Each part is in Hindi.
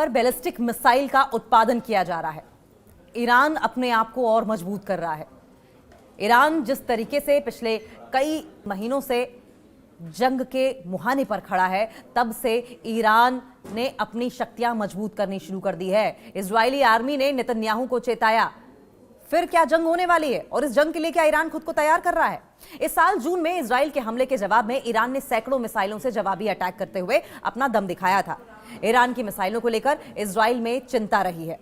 पर बैलिस्टिक मिसाइल का उत्पादन किया जा रहा है। ईरान अपने आप को और मजबूत कर रहा है। ईरान जिस तरीके से पिछले कई महीनों से जंग के मुहाने पर खड़ा है, तब से ईरान ने अपनी शक्तियां मजबूत करनी शुरू कर दी है। इजरायली आर्मी ने नेतन्याहू को चेताया, फिर क्या जंग होने वाली है और इस जंग के लिए क्या ईरान खुद को तैयार कर रहा है। इस साल जून में इजराइल के हमले के जवाब में ईरान ने सैकड़ों मिसाइलों से जवाबी अटैक करते हुए अपना दम दिखाया था। ईरान की मिसाइलों को लेकर इजराइल में चिंता रही है।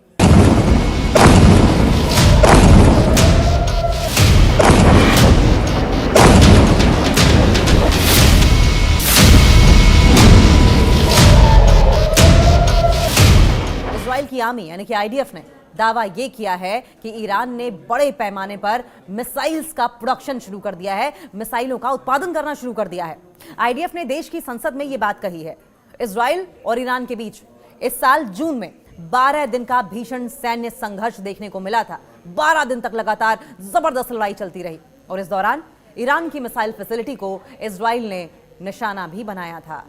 इजराइल की आर्मी यानी कि आईडीएफ ने दावा यह किया है कि ईरान ने बड़े पैमाने पर मिसाइल्स का प्रोडक्शन शुरू कर दिया है, मिसाइलों का उत्पादन करना शुरू कर दिया है। आईडीएफ ने देश की संसद में यह बात कही है। इजराइल और ईरान के बीच इस साल जून में 12 दिन का भीषण सैन्य संघर्ष देखने को मिला था। 12 दिन तक लगातार जबरदस्त लड़ाई चलती रही और इस दौरान ईरान की मिसाइल फैसिलिटी को इजराइल ने निशाना भी बनाया था।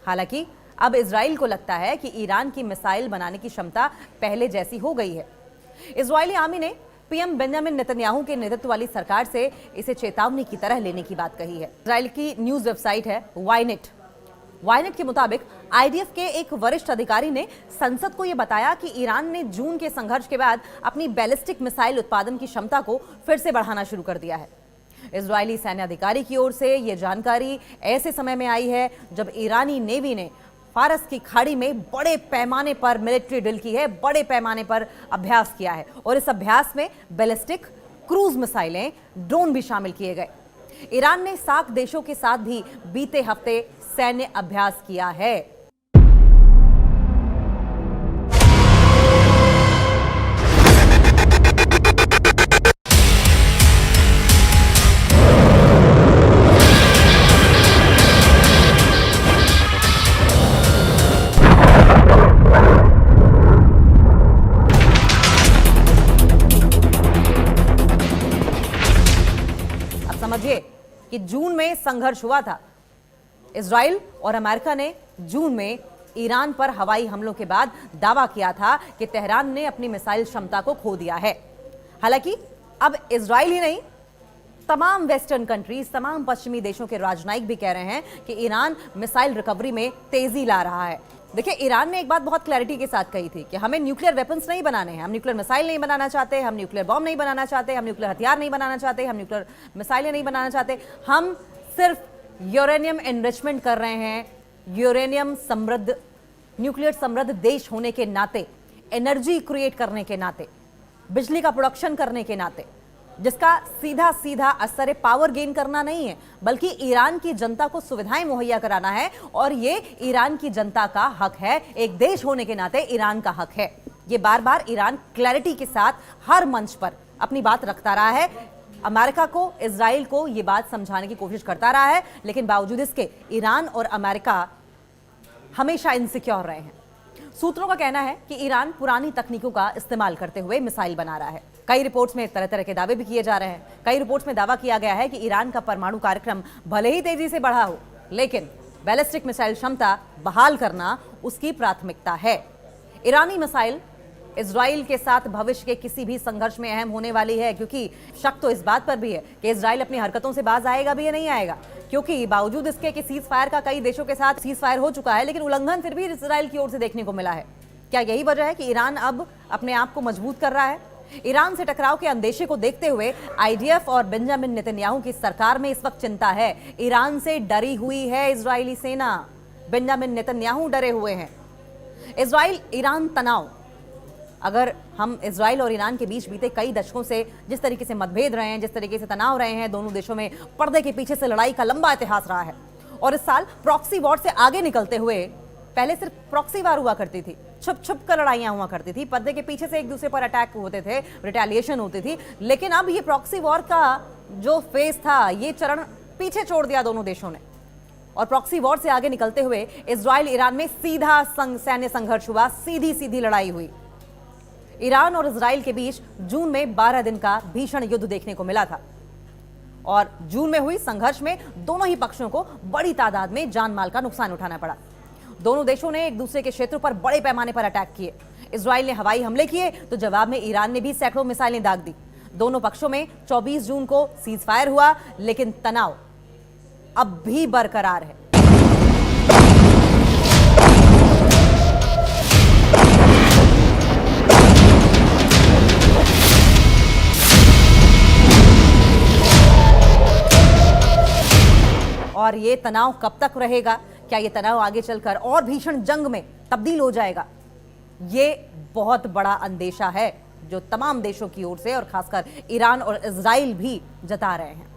हालांकि अब इजराइल को लगता है कि ईरान की मिसाइल बनाने की क्षमता पहले जैसी हो गई है। इजरायली आर्मी ने पीएम बेंजामिन नेतन्याहू के नेतृत्व वाली सरकार से इसे चेतावनी की तरह लेने की बात कही है। इजराइल की न्यूज वेबसाइट है वायनेट के मुताबिक आईडीएफ के एक वरिष्ठ अधिकारी ने संसद को यह बताया कि ईरान ने जून के संघर्ष के बाद अपनी बैलिस्टिक मिसाइल उत्पादन की क्षमता को फिर से बढ़ाना शुरू कर दिया है। इजरायली सैन्य अधिकारी की ओर से यह जानकारी ऐसे समय में आई है जब ईरानी नेवी ने फारस की खाड़ी में बड़े पैमाने पर मिलिट्री ड्रिल की है, बड़े पैमाने पर अभ्यास किया है और इस अभ्यास में बैलिस्टिक क्रूज मिसाइलें, ड्रोन भी शामिल किए गए। ईरान ने सार्क देशों के साथ भी बीते हफ्ते सैन्य अभ्यास किया है। समझिए कि जून में संघर्ष हुआ था। इजराइल और अमेरिका ने जून में ईरान पर हवाई हमलों के बाद दावा किया था कि तेहरान ने अपनी मिसाइल क्षमता को खो दिया है। हालांकि अब इजराइल ही नहीं, तमाम वेस्टर्न कंट्रीज, तमाम पश्चिमी देशों के राजनयिक भी कह रहे हैं कि ईरान मिसाइल रिकवरी में तेजी ला रहा है। देखिए, ईरान ने एक बात बहुत क्लैरिटी के साथ कही थी कि हमें न्यूक्लियर वेपन्स नहीं बनाने हैं, हम न्यूक्लियर मिसाइल नहीं बनाना चाहते, हम न्यूक्लियर बॉम्ब नहीं बनाना चाहते, हम न्यूक्लियर हथियार नहीं बनाना चाहते, हम न्यूक्लियर मिसाइलें नहीं बनाना चाहते, हम सिर्फ यूरेनियम एनरिचमेंट कर रहे हैं। यूरेनियम समृद्ध, न्यूक्लियर समृद्ध देश होने के नाते, एनर्जी क्रिएट करने के नाते, बिजली का प्रोडक्शन करने के नाते, जिसका सीधा सीधा असर पावर गेन करना नहीं है, बल्कि ईरान की जनता को सुविधाएं मुहैया कराना है और ये ईरान की जनता का हक है। एक देश होने के नाते ईरान का हक है। ये बार बार ईरान क्लैरिटी के साथ हर मंच पर अपनी बात रखता रहा है। अमेरिका को, इजराइल को ये बात समझाने की कोशिश करता रहा है, लेकिन बावजूद इसके ईरान और अमेरिका हमेशा इनसिक्योर रहे हैं। सूत्रों का कहना है कि ईरान पुरानी तकनीकों का इस्तेमाल करते हुए मिसाइल बना रहा है। कई रिपोर्ट्स में तरह तरह के दावे भी किए जा रहे हैं। कई रिपोर्ट्स में दावा किया गया है कि ईरान का परमाणु कार्यक्रम भले ही तेजी से बढ़ा हो, लेकिन बैलिस्टिक मिसाइल क्षमता बहाल करना उसकी प्राथमिकता है। ईरानी मिसाइल इजराइल के साथ भविष्य के किसी भी संघर्ष में अहम होने वाली है, क्योंकि शक तो इस बात पर भी है कि इजराइल अपनी हरकतों से बाज आएगा भी या नहीं आएगा, क्योंकि बावजूद इसके कि सीज फायर का कई देशों के साथ सीज फायर हो चुका है, लेकिन उल्लंघन फिर भी इजराइल की ओर से देखने को मिला है। क्या यही वजह है कि ईरान अब अपने आप को मजबूत कर रहा है? ईरान से टकराव के अंदेशे को देखते हुए आईडीएफ और बेंजामिन नेतन्याहू की सरकार में इस वक्त चिंता है। ईरान से डरी हुई है इजरायली सेना, बेंजामिन नेतन्याहू डरे हुए हैं। इजराइल ईरान तनाव, अगर हम इजराइल और ईरान के बीच बीते कई दशकों से जिस तरीके से मतभेद रहे हैं, जिस तरीके से तनाव रहे हैं, दोनों देशों में पर्दे के पीछे से लड़ाई का लंबा इतिहास रहा है और इस साल प्रॉक्सी वॉर से आगे निकलते हुए, पहले सिर्फ प्रॉक्सी वार हुआ करती थी, छुप छुप कर लड़ाइयां हुआ करती थी, पर्दे के पीछे से एक दूसरे पर अटैक होते थे, रिटेलिएशन होती थी, लेकिन अब ये प्रॉक्सी वॉर का जो फेज था, ये चरण पीछे छोड़ दिया दोनों देशों ने और प्रॉक्सी वॉर से आगे निकलते हुए इजराइल ईरान में सीधा सैन्य संघर्ष हुआ, सीधी सीधी लड़ाई हुई। ईरान और इजराइल के बीच जून में 12 दिन का भीषण युद्ध देखने को मिला था और जून में हुई संघर्ष में दोनों ही पक्षों को बड़ी तादाद में जान माल का नुकसान उठाना पड़ा। दोनों देशों ने एक दूसरे के क्षेत्रों पर बड़े पैमाने पर अटैक किए। इजराइल ने हवाई हमले किए तो जवाब में ईरान ने भी सैकड़ों मिसाइलें दाग दी। दोनों पक्षों में 24 जून को सीज फायर हुआ, लेकिन तनाव अब भी बरकरार है। और ये तनाव कब तक रहेगा? क्या ये तनाव आगे चलकर और भीषण जंग में तब्दील हो जाएगा? ये बहुत बड़ा अंदेशा है जो तमाम देशों की ओर से और खासकर ईरान और इजराइल भी जता रहे हैं।